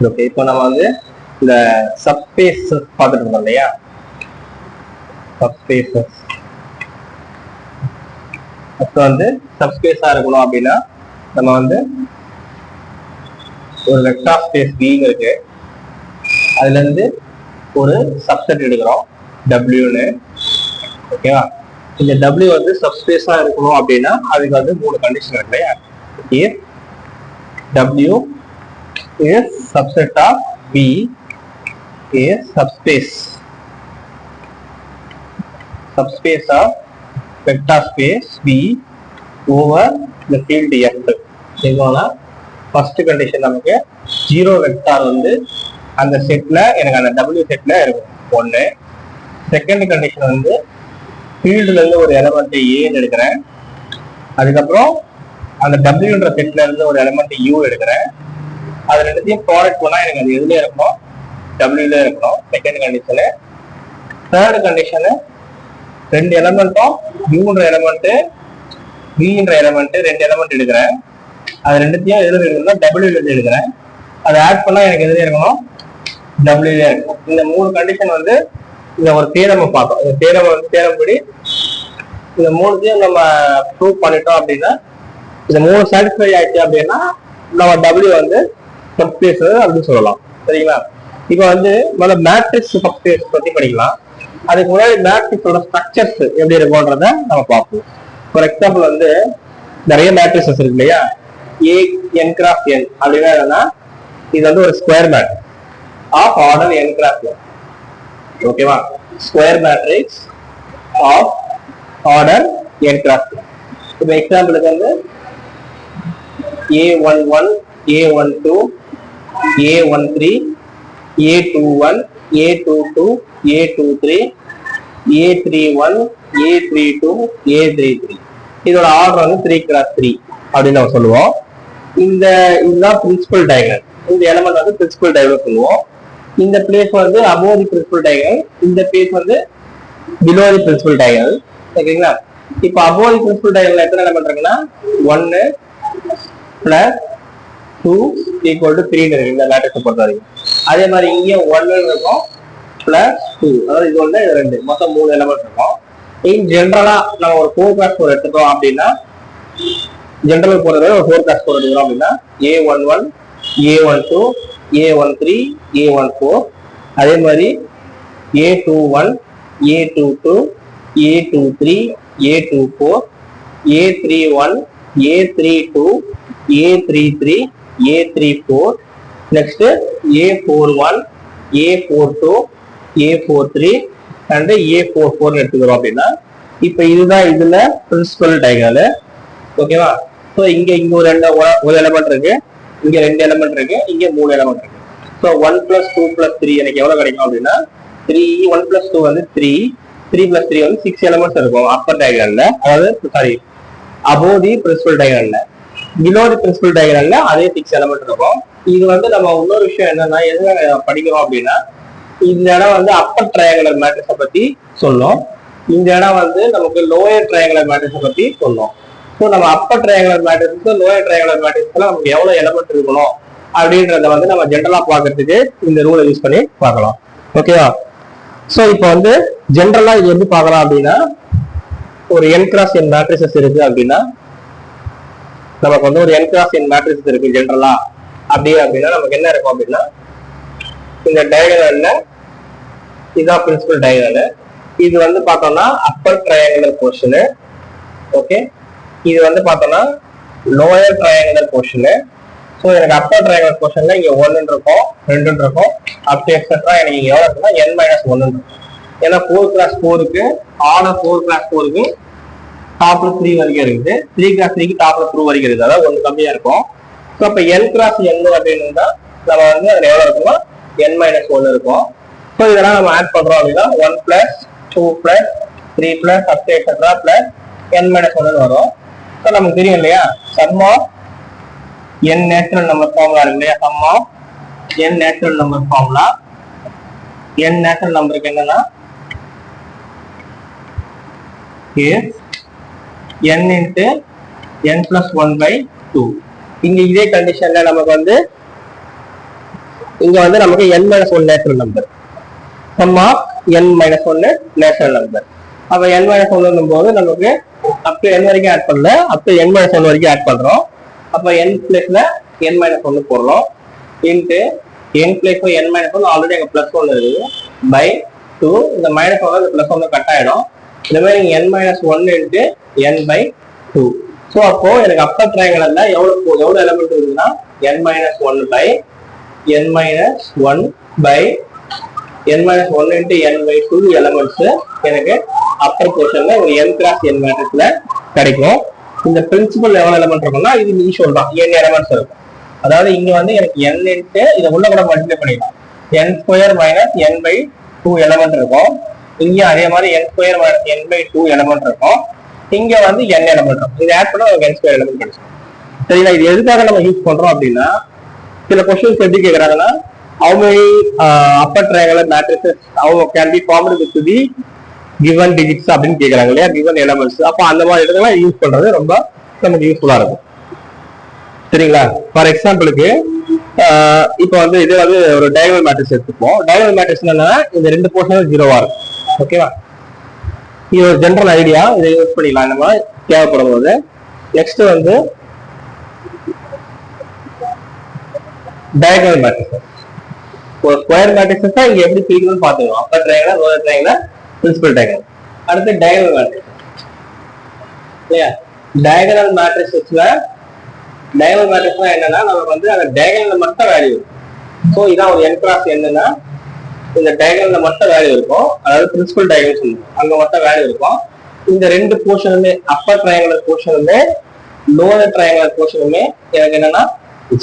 Okay, இப்போ நம்ம வந்து இந்த சப்ஸ்பேஸ் பார்த்துட்டு இருக்கோம் இல்லையா? சப்ஸ்பேசஸ் அப்போ வந்து சப்ஸ்பேஸா இருக்கணும் அப்படின்னா நம்ம வந்து ஒரு வெக்டார் ஸ்பேஸ் V இருக்கு, அதுல இருந்து ஒரு சப்செட் எடுக்கிறோம் W-ன்னு. ஓகேவா? இந்த W வந்து சப்ஸ்பேஸா இருக்கணும் அப்படின்னா அதுக்கு வந்து 3 கண்டிஷன் இருக்கு இல்லையா? If W is subset of V is subspace of vector space V over the field F. இதுனா ஃபர்ஸ்ட் கண்டிஷன் நமக்கு 0 வெக்டார் வந்து அந்த செட்ல எனக்கு அந்த W செட்ல இருக்கும் ஒன்று. செகண்ட் கண்டிஷன் வந்து ஃபீல்டுல இருந்து ஒரு எலமெண்ட் ஏன்னு எடுக்கிறேன், அதுக்கப்புறம் அந்த டபிள்யூன்ற செட்ல இருந்து ஒரு எலமெண்ட் யூ எடுக்கிறேன், அது ரெண்டுத்தையும் ப்ராடக்ட் பண்ணா எனக்கு அது எதுல இருக்கணும்? டபிள்யூல இருக்கணும். Second condition. தேர்ட் கண்டிஷனு ரெண்டு எலமெண்ட்டும் யூன்ற எலமெண்ட் வின்ற எலமெண்ட் ரெண்டு எலமெண்ட் எடுக்கிறேன், அது ரெண்டுத்தையும் எதுல இருக்கணும்னா டபிள்யூல இருந்து எடுக்கிறேன், அதை ஆட் பண்ணா எனக்கு எதுல இருக்கணும்? டபிள்யூல இருக்கணும். இந்த 3 கண்டிஷன் வந்து இந்த ஒரு தேரமை பார்த்தோம். இந்த தேரம் வந்து தேரம்படி இந்த 3த்தையும் நம்ம ப்ரூவ் பண்ணிட்டோம் அப்படின்னா, இந்த 3 சாட்டிஸ்ஃபை ஆயிடுச்சு அப்படின்னா நம்ம W வந்து சப்ஸ்பேஸ் அப்படின்னு சொல்லலாம். சரிங்களா? இப்போ வந்து முதல்ல மேட்ரிக்ஸ் சப்ஸ்பேஸ் பத்தி படிக்கலாம். அதுக்கு முன்னாடி மேட்ரிக்ஸோட ஸ்ட்ரக்சர்ஸ் எப்படி இருக்கும்ன்றத நம்ம பார்ப்போம். ஃபார் எக்ஸாம்பிள் வந்து நிறைய மேட்ரிக்ஸஸ் இருக்கு இல்லையா? A n cross n அப்படின்னா என்னன்னா, இது வந்து ஒரு square matrix of order n cross n. ஓகேவா? Square matrix of order n cross n. இப்போ எக்ஸாம்பிளுக்கு வந்து A11 A12 A13 A21 A22 A23 A31 A32 A33. இதோட ஆர்டர் வந்து 3 x 3 அப்படின்னு நம்ம சொல்லுவோம். இதுதான் பிரின்சிபல் டயகனல். இந்த எலமெண்ட் வந்து பிரின்சிபல் டயகனல் சொல்லுவோம். இந்த பிளேஸ் வந்து above the principal diagonal, இந்த பிளேஸ் வந்து below the principal diagonal. ஓகேங்களா? இப்போ above the principal diagonal எத்தனை எலிமெண்ட் இருக்குன்னா 1 plus 2 equal to 3 இருக்கு இந்த மேட்ரிக்ஸ் பொறுத்த வரைக்கும். அதே மாதிரி இங்கே 1 இருக்கும் plus 2, அதாவது இது ஒன்று இது 2, மொத்தம் 3 எலிமெண்ட் இருக்கும். இன் ஜென்ரலா நம்ம ஒரு 4x4 எடுத்துட்டோம் அப்படின்னா, ஜென்ரல் போறது ஒரு 4x4 எடுக்கிறோம் அப்படின்னா A11 A12 A13 A14, அதே மாதிரி A21 A22 A23 A24 A31 A32 A33 A34, next A41 A42 A43 and A44 எடுத்துக்கிறோம் அப்படின்னா, இப்போ இதுதான் இதுல பிரின்சிபல் டயகனல். ஓகேவா? ஸோ இங்க ஒரு எலிமெண்ட் இருக்கு, இங்க 2 எலிமெண்ட் இருக்கு, இங்க 3 எலிமெண்ட் இருக்கு. ஸோ 1 + 2 + 3 எனக்கு எவ்வளவு கிடைக்கும் அப்படின்னா 3. 1 + 2 வந்து 3, 3 + 3 வந்து 6 எலிமெண்ட்ஸ் இருக்கும் அப்பர் டயகனல்ல, அதாவது sorry above the principal diagonal. below the principal diagonal அதே 6 எலிமெண்ட் இருக்கும். இது வந்து நம்ம இன்னொரு விஷயம் என்னன்னா, எதுல படிக்கிறோம் அப்படின்னா, இந்த இடம் வந்து அப்பர் ட்ரையாங்குலர் மேட்ரிக்ஸை பத்தி சொல்லும், இந்த இடம் வந்து நமக்கு லோயர் ட்ரையாங்குலர் மேட்ரிக்ஸை பத்தி சொல்லும். ஸோ நம்ம upper triangular matrix lower triangular மேட்ரிக்ஸ்ல நமக்கு எவ்வளவு எலிமெண்ட் இருக்கணும் அப்படின்றத வந்து நம்ம ஜென்ரலா பாக்குறதுக்கு இந்த ரூலை யூஸ் பண்ணி பார்க்கலாம். ஓகேவா? ஸோ இப்போ வந்து ஜென்ரலா இது எப்படி பார்க்கலாம் அப்படின்னா, ஒரு n cross n மேட்ரிக்ஸஸ் இருக்கு அப்படின்னா, நமக்கு வந்து ஒரு n cross n மேட்ரிக்ஸ் இருக்கு ஜென்ரலா அப்படின்னா நமக்கு என்ன இருக்கும் அப்படின்னா, இந்த டயகனல்ல இதுதான் பிரின்சிபல் டயகனல். இது வந்து பார்த்தோம்னா அப்பர் ட்ரையாங்குலர் போர்ஷனு. ஓகே, இது வந்து பார்த்தோம்னா லோயர் ட்ரையாங்குலர் போர்ஷனு. ஸோ எனக்கு அப்பர் ட்ரையாங்குலர் போர்ஷன்ல இங்க 1 இருக்கும் 2 இருக்கும் அப் டு எக்ஸெட்ரா. எனக்கு இங்க எவ்வளவு இருக்குன்னா n-1 இருக்கும். ஏன்னா 4x4க்கு ஆர்டர் 4x4க்கு டாப்ல 3 வரைக்கும் இருக்குது, 3x3க்கு டாப்ல 2 வரைக்கும் இருக்குது, அதாவது 1 கம்மியா இருக்கும். ஸோ அப்ப n x n அப்படின்னு நம்ம வந்து அதுல எவ்வளவு இருக்குன்னா n-1 இருக்கும். ஸோ இதெல்லாம் நம்ம ஆட் பண்றோம் அப்படின்னா 1 + 2 + 3 + அப் டு எக்ஸெட்ரா + n-1 வரும். ஸோ நமக்கு தெரியும் இல்லையா, sum of n natural number formula இருக்கு இல்லையா, sum of n natural number formula. n natural நம்பருக்கு என்னன்னா n into n + 1/2. இங்க இதே கண்டிஷன்ல நமக்கு வந்து இங்க வந்து நமக்கு n-1 natural number, sum of n-1 natural number. அப்ப n-1 போது நமக்கு அப் டு n வரைக்கும் ஆட் பண்ணல, அப் டு n-1 வரைக்கும் ஆட் பண்றோம். அப்ப n பிளேஸ்ல n-1 போடுறோம் into n place n-1 already அங்க +1 இருக்குது பை 2. இந்த -1 இந்த +1 கட் ஆயிடும். Remaining n-1 into n by 2. So அப்போ எனக்கு அப்பர் ட்ரையாங்கிள்ல எவ்வளவு எலிமெண்ட் இருக்குன்னா n-1 by n-1 by n-1 into n by 2 elements எனக்கு அப்பர் போர்ஷன்ல ஒரு n கிராஸ் n மேட்ரிக்ஸ்ல கிடைக்கும். இந்த பிரின்சிபல் எவ்வளவு எலிமெண்ட் இருக்கும்னா இது யூஷுவல் தான், n எலிமெண்ட்ஸ் இருக்கும். அதாவது இங்க வந்து எனக்கு n இன்ட்டு இதை உள்ள கூட மல்டிப்ளை பண்ணிக்கலாம், n² minus n by 2 element இருக்கும். இங்க அதே மாதிரி n² minus n by 2 element இருக்கும். இங்க வந்து n எலிமெண்ட் இருக்கும். இதை ஆட் பண்ணா ஒரு n² எலிமெண்ட் கிடைக்கும். சரிங்களா? இது எதுக்காக நம்ம யூஸ் பண்றோம் அப்படின்னா, சில கொஸ்டின்ஸ் எப்படி கேட்கறாங்கன்னா how many upper triangular matrices how can be formed with the given digits அப்படின்னு கேட்கறாங்க இல்லையா, given elements. அப்போ அந்த மாதிரி இடத்துல யூஸ் பண்றது ரொம்ப நமக்கு யூஸ்ஃபுல்லா இருக்கும். சரிங்களா? ஃபார் எக்ஸாம்பிளுக்கு இப்போ வந்து இது வந்து ஒரு டயகனல் மேட்ரிக்ஸ் எடுத்துப்போம். டயகனல் மேட்ரிக்ஸ் என்னன்னா இந்த ரெண்டு போர்ஷனும் ஜீரோவா இருக்கும். ஓகேவா? இது ஒரு ஜெனரல் ஐடியா, இதை யூஸ் பண்ணிக்கலாம் நம்ம தேவைப்படும் போது. நெக்ஸ்ட் வந்து டயகனல் மேட்ரிக்ஸ். ஒரு ஸ்கொயர் மேட்ரிக்ஸ் தான் இங்க எப்படி பிரிக்கணும்னு பாத்துக்கலாம். Upper triangle, lower triangle, principal triangle. அடுத்து டயகனல் மேட்ரிக்ஸ் இல்லையா? டயகனல் மேட்ரிக்ஸ்ல டயகனல் மேட்ரிக்ஸ்னா என்னன்னா நமக்கு வந்து அந்த டயகனல்ல மட்டும் வேல்யூ இருக்கும். ஸோ இதான் ஒரு n கிராஸ் என்னன்னா இந்த டயகனல்ல மட்டும் வேல்யூ இருக்கும். அதாவது பிரின்சிபல் டயகனல் சொல்லுவோம், அங்க மட்டும் வேல்யூ இருக்கும். இந்த ரெண்டு போர்ஷனுமே அப்பர் ட்ரையாங்குலர் போர்ஷனுமே லோவர் ட்ரையாங்குலர் போர்ஷனுமே எனக்கு என்னன்னா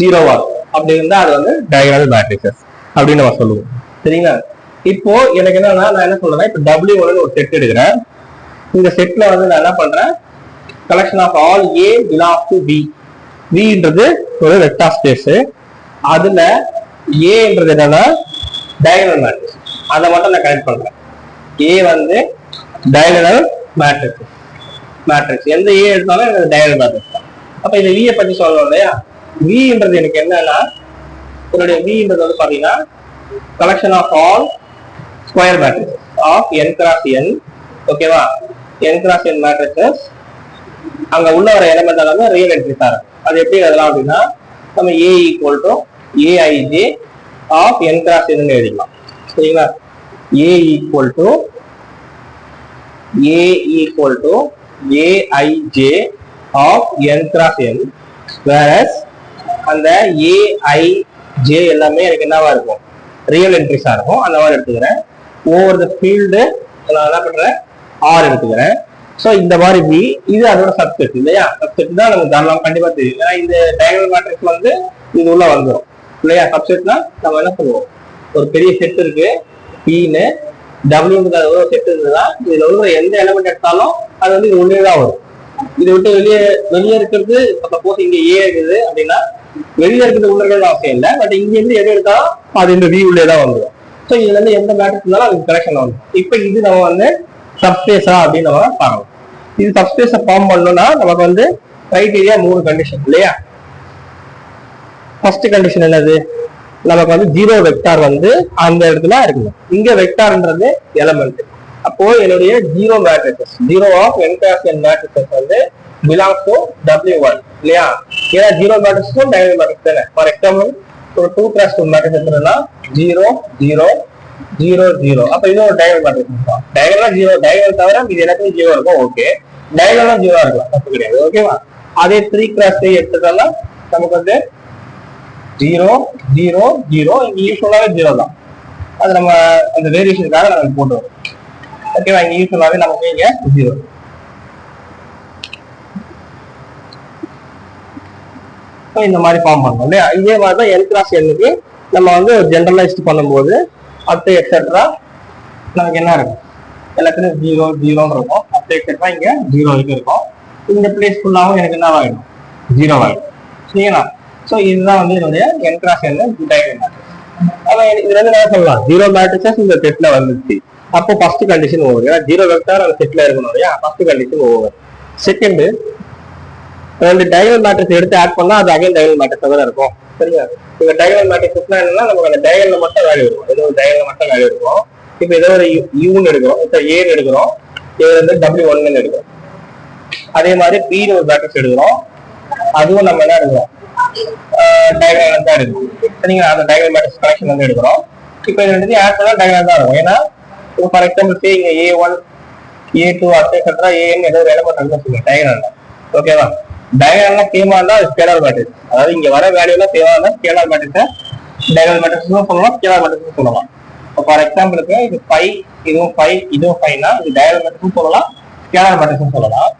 ஜீரோவா இருக்கும். அப்படி இருந்தா அது வந்து டயகனல் மேட்ரிக்ஸஸ் அப்படின்னு நம்ம சொல்லுவோம். சரிங்களா? இப்போ எனக்கு என்னன்னா நான் என்ன சொல்றேன்னா இப்போ W1 ஒரு செட் எடுக்கிறேன். இந்த செட்ல வந்து நான் என்ன பண்றேன், collection of all A belongs to B. Vன்றது ஒரு வெக்டார் ஸ்பேஸ். அதுல Aன்றது என்னன்னா டயகனல் மேட்ரிக்ஸ். அதை மட்டும் நான் கனெக்ட் பண்றேன். A வந்து டயகனல் மேட்ரிக்ஸ். எந்த A எடுத்தாலும் எனக்கு டயகனல் மேட்ரிக்ஸ் தான். அப்ப இந்த V பத்தி சொல்லணும் இல்லையா? Vன்றது எனக்கு என்னன்னா என்னுடைய Vன்றது வந்து பாத்தீங்கன்னா collection of all square matrix of n cross n. ஓகேவா? n கிராஸ் n மேட்ரிக்ஸஸ் அங்க உள்ள வர எலிமெண்ட் எல்லாமே ரியல் என்ட்ரிஸா இருக்கும். அது எப்படி எழுதலாம் அப்படின்னா நம்ம A equal to Aij of n cross n எழுதிக்கலாம். சரிங்களா? A equal to Aij of n cross n. Whereas அந்த Aij எல்லாமே எனக்கு என்னவா இருக்கும், ரியல் என்ட்ரிஸா இருக்கும். அந்த மாதிரி எடுத்துக்கிறேன். ஓவர் த ஃபீல்டு நான் என்ன பண்றேன், R எடுத்துக்கிறேன். ஸோ இந்த மாதிரி V இது அதோட சப்செட் இல்லையா? சப்செட் தான் நமக்கு தாராளம் கண்டிப்பா தெரியும். ஏன்னா இந்த டயகனல் மேட்ரிக்ஸ் வந்து இது உள்ள வந்துடும் இல்லையா? சப்செட்னா நம்ம என்ன சொல்லுவோம், ஒரு பெரிய செட் இருக்கு Pன்னு, W ஒரு செட் இருந்ததுன்னா இதுல உள்ள எந்த எலிமெண்ட் எடுத்தாலும் அது வந்து இது உள்ளே தான் வரும். இதை விட்டு வெளியே இருக்கிறது சப்போஸ் இங்க A இருக்குது அப்படின்னா வெளியே இருக்கிறது உள்ள இருக்கிறது அவசியம் இல்லை. பட் இங்க இருந்து எது எடுத்தாலும் அது இந்த V உள்ளே தான் வந்துடும். ஸோ இதுல இருந்து எந்த மேட்ரிக்ஸ் இருந்தாலும் அதுக்கு கரெக்ஷன் வந்துடும். இப்போ இது நம்ம வந்து சப்ஸ்பேஸா அப்படின்னு நம்ம பார்க்கணும். இது சப்ஸ்பேஸை ஃபார்ம் பண்ணணும்னா நமக்கு வந்து கிரைட்டீரியா 3 கண்டிஷன் இல்லையா? ஃபர்ஸ்ட் கண்டிஷன் என்னது, நமக்கு வந்து ஜீரோ வெக்டார் வந்து அந்த இடத்துல இருக்கணும். இங்க வெக்டார்ன்றது எலிமெண்ட். அப்போ என்னுடைய zero matrix, zero of n cross n matrix வந்து பிலாங்ஸ் டு W1 இல்லையா? ஏன்னா ஜீரோ மேட்ரிக்ஸும் டயகனல் மேட்ரிக்ஸ் தானே. ஃபார் எக்ஸாம்பிள் ஒரு 2 கிராஸ் 2 மேட்ரிக்ஸ் எடுத்துனா 0 0 0 0. அப்ப இது ஒரு டயகனல் மேட்ரிக்ஸ் தான். டயகனல் ஜீரோ, டயகனல் தவிர இது எல்லாத்தையும் ஜீரோ இருக்கும். ஓகே, டயகனல் ஜீரோ இருக்கலாம், தப்பு கிடையாது. ஓகேவா? அதே 3 கிராஸ் 3 எடுத்துட்டோம்னா நமக்கு வந்து 0 0 0. இங்க யூஸ்வலாவே ஜீரோ தான். அது நம்ம அந்த வேரியேஷனுக்காக நம்ம போட்டு வரோம். ஓகேவா? இங்க யூஸ்வலாவே நமக்கு இங்க 0. இந்த மாதிரி ஃபார்ம் பண்ணணும் இல்லையா? இதே மாதிரி தான் n கிராஸ் n-க்கு நம்ம வந்து ஜெனரலைஸ்ட் பண்ணும்போது அப்டு எக்ஸெட்ரா நமக்கு என்ன இருக்கும், எல்லாத்துலையும் 0 0 இருக்கும். அப்டு எக்ஸெட்ரா இங்க 0 வரைக்கும் இருக்கும். இந்த பிளேஸ் ஃபுல்லாகவும் எனக்கு என்ன ஆகிடும், 0 ஆகிடும். சரிங்களா? ஸோ இதுதான் வந்து என்னுடைய n cross n diagonal matrix. அப்போ இதுல இருந்து என்ன சொல்லலாம், ஜீரோ மேட்ரிக்ஸஸ் இந்த செட்ல வந்துச்சு. அப்போ ஃபர்ஸ்ட் கண்டிஷன் ஓவர். ஏன்னா ஜீரோ வெக்டார் அந்த செட்ல இருக்கணும் இல்லையா? First condition over. செகண்ட், ரெண்டு டயகனல் மேட்ரிக்ஸ் எடுத்து ஆட் பண்ணா அது அகைன் டயகனல் மேட்ரிக்ஸ் தான் இருக்கும். சரியா? இப்ப டயகனல் மேட்ரிக்ஸ்னா என்னன்னா நமக்கு அந்த டயகனல்ல மட்டும் வேல்யூ இருக்கும், ஏதோ ஒரு டயகனல் மட்டும் வேல்யூ இருக்கும். இப்ப ஏதோ ஒரு யூன்னு எடுக்கிறோம், இப்ப ஏன்னு எடுக்கிறோம், இது வந்து W1 எடுக்கிறோம். அதே மாதிரி பின்னு ஒரு மேட்ரிக்ஸ் எடுக்கிறோம், அதுவும் நம்ம என்ன எடுக்கிறோம், டயகனல் தான் எடுக்கிறோம். சரிங்களா? அந்த டயகனல் மேட்ரிக்ஸ் கனெக்ஷன் வந்து எடுக்கிறோம். இப்ப இது ரெண்டுத்தையும் ஆட் பண்ணா டயகனல் தான் இருக்கும். ஏன்னா ஃபார் எக்ஸாம்பிள் சே இங்க A1 A2 எக்ஸெட்ரா AN ஏதோ ஒரு எலிமெண்ட் இருக்குன்னு வச்சுக்கோங்க டயகனல். ஓகேவா? டயகனல்னா சேமா இருந்தா அது ஸ்கேலார் மேட்ரிக்ஸ். அதாவது இங்க வர வேல்யூலாம் சேமா இருந்தா ஸ்கேலார் மேட்ரிக்ஸை டயகனல் மேட்ரிக்ஸ் சொல்லலாம், ஸ்கேலார் மேட்ரிக்ஸ் சொல்லலாம். இப்போ ஃபார் எக்ஸாம்பிளுக்கு இது 5 இதுவும் 5 இதுவும் 5னா இது டயகனல் மேட்ரிக்ஸ் சொல்லலாம், ஸ்கேலார் மேட்ரிக்ஸ் சொல்லலாம்.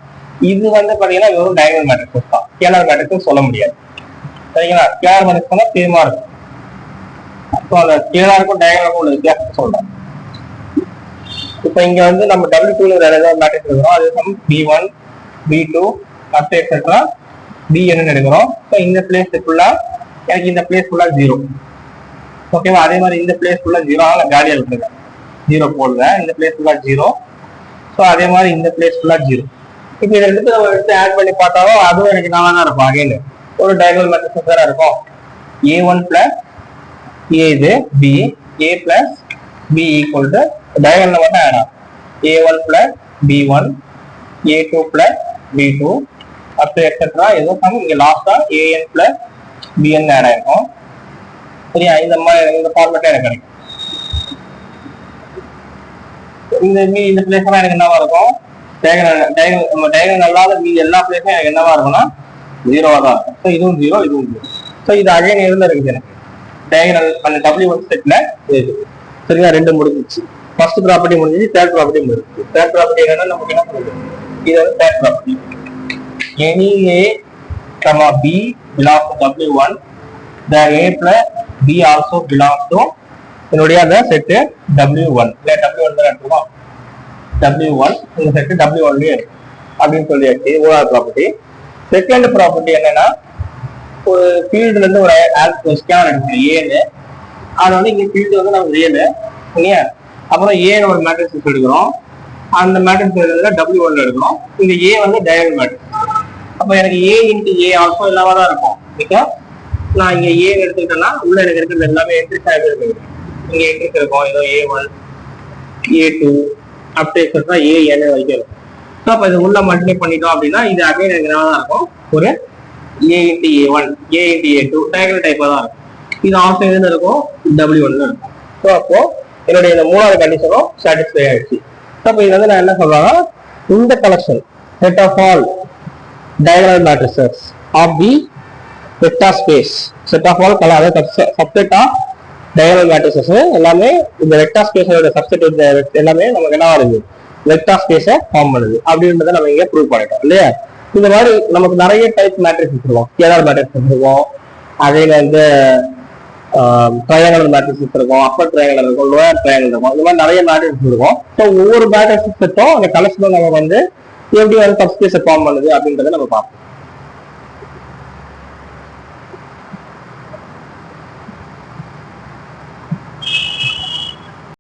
இது வந்து பாத்தீங்கன்னா வெறும் டயகனல் மேட்ரிக்ஸ் தான், ஸ்கேலார் மேட்ரிக்ஸ் சொல்ல முடியாது. சரிங்களா? ஸ்கேலார் மேட்ரிக்ஸ் சேமா இருக்கும். ஸோ அந்த ஸ்கேலாருக்கும் டயகனலுக்கும் உள்ள வித்தியாசத்தை சொல்றேன். இப்போ இங்க வந்து நம்ம W2 வேற ஏதாவது மேட்ரிக்ஸ் எடுக்கிறோம், அது B1 B2 அப் எக்ஸெட்ரா Bn எடுக்கிறோம். ஸோ இந்த பிளேஸ் ஃபுல்லா எனக்கு இந்த பிளேஸ் ஃபுல்லா 0. ஓகேவா? அதே மாதிரி இந்த பிளேஸ் ஃபுல்லா 0 காலியா விட்டுருக்கேன், 0 போடுவேன். இந்த பிளேஸ் ஃபுல்லா 0. ஸோ அதே மாதிரி இந்த பிளேஸ் ஃபுல்லா 0. இப்போ இதை எடுத்து நம்ம எடுத்து ஆட் பண்ணி பார்த்தாலும் அதுவும் எனக்கு நல்லா தான் இருக்கும். அகைன் ஒரு டயகனல் மேட்ரிக்ஸ் தான் இருக்கும். A1 பிளஸ் A இது B, A plus B equal to diagonal மட்டும் ஆட் ஆகும். A1 plus B1 A2 plus B2 up to etcetera ஏதோ இங்க லாஸ்டா AN பிளஸ் BN ஆட் ஆயிருக்கும். சரியா? இந்த மாதிரி இந்த ஃபார்மேட்ல எனக்கு கிடைக்கும். இந்த பிளேஸ் எல்லாம் எனக்கு என்னவா இருக்கும், டயகனல் அல்லாத மீதி எல்லா பிளேஸும் எனக்கு என்னவா இருக்கும்னா 0வா தான் இருக்கும். ஸோ இதுவும் 0 இதுவும் 0. ஸோ இது அகைன் எதுல இருக்குது எனக்கு டயகனல் அந்த W1 செட்ல இருக்கு. சரியா? ரெண்டு முடிஞ்சிச்சு. ஃபர்ஸ்ட் ப்ராப்பர்ட்டி முடிஞ்சிச்சு, தேர்ட் ப்ராப்பர்ட்டி முடிஞ்சிச்சு. தேர்ட் ப்ராப்பர்ட்டி என்னன்னா நமக்கு என்ன பண்ணுது, இது வந்து third property. Any A, B belongs to W1, the A plus B also belongs to என்னுடைய அந்த செட்டு W1. இல்ல W1 தான் எடுத்துக்கோம், W1 இந்த செட்டு W1 இருக்கு அப்படின்னு சொல்லியாச்சு. OR property. செகண்ட் ப்ராப்பர்ட்டி என்னன்னா ஒரு ஃபீல்டுல இருந்து ஒரு ஸ்கேனர் எடுக்கணும் ஏன்னு, அது வந்து இங்க ஃபீல்டு வந்து நம்ம ரியலு இல்லையா? அப்புறம் ஏன்னு ஒரு மேட்ரிக்ஸ் எடுக்கிறோம், அந்த மேட்ரிக்ஸ் W1 எடுக்கிறோம். இங்க ஏ வந்து டயகனல் மேட்ரிக்ஸ். அப்ப எனக்கு A இன்டு A ஆல்சோ இல்லாம தான் இருக்கும். பிகாஸ் நான் இங்க ஏ எடுத்துக்கிட்டேன்னா உள்ள எனக்கு இருக்கிறது எல்லாமே என்ட்ரிஸ் ஆகிட்டு இருக்கு. இங்க என்ட்ரிஸ் இருக்கும், ஏதோ A1 A2 up to etcetera AN வரைக்கும் இருக்கும். ஸோ அப்ப இது உள்ள மல்டிப்ளை பண்ணிட்டோம் அப்படின்னா இது அகைன் எனக்கு தான் இருக்கும், ஒரு A into A1 A into A2 டயகனல் டைப்பா தான் இருக்கும். இது ஆல்சோ எதுன்னு இருக்கும், W1 இருக்கும். ஸோ அப்போ என்னுடைய இந்த மூணாவது கண்டிஷனும் சாட்டிஸ்ஃபை ஆயிடுச்சு. ஸோ அப்போ இது வந்து நான் என்ன சொல்றேன்னா இந்த collection set of all diagonal matrices of the vector space, set of all subset of diagonal matrices எல்லாமே இந்த வெக்டார் ஸ்பேஸோட சப்செட் எல்லாமே நமக்கு என்ன வருது, வெக்டார் ஸ்பேஸை ஃபார்ம் பண்ணுது அப்படின்றத நம்ம இங்க ப்ரூவ் பண்ணிட்டோம் இல்லையா? இந்த மாதிரி நமக்கு நிறைய டைப் மேட்ரிக்ஸ் இருக்கும், ஸ்கேலார் மேட்ரிக்ஸ் இருக்கும், அதே வந்து ட்ரையாங்கல் மேட்ரிக்ஸ் இருக்கும், அப்பர் ட்ரையாங்கல் இருக்கும், லோயர் ட்ரையாங்கல் இருக்கும். இந்த மாதிரி நிறைய மேட்ரிக்ஸ் இருக்கும். ஸோ ஒவ்வொரு மேட்ரிக்ஸ் செட்டும் அந்த கலெக்ஷன் நம்ம வந்து எப்படி வந்து சப்ஸ்பேஸை ஃபார்ம் பண்ணுது அப்படின்றத நம்ம பார்ப்போம்.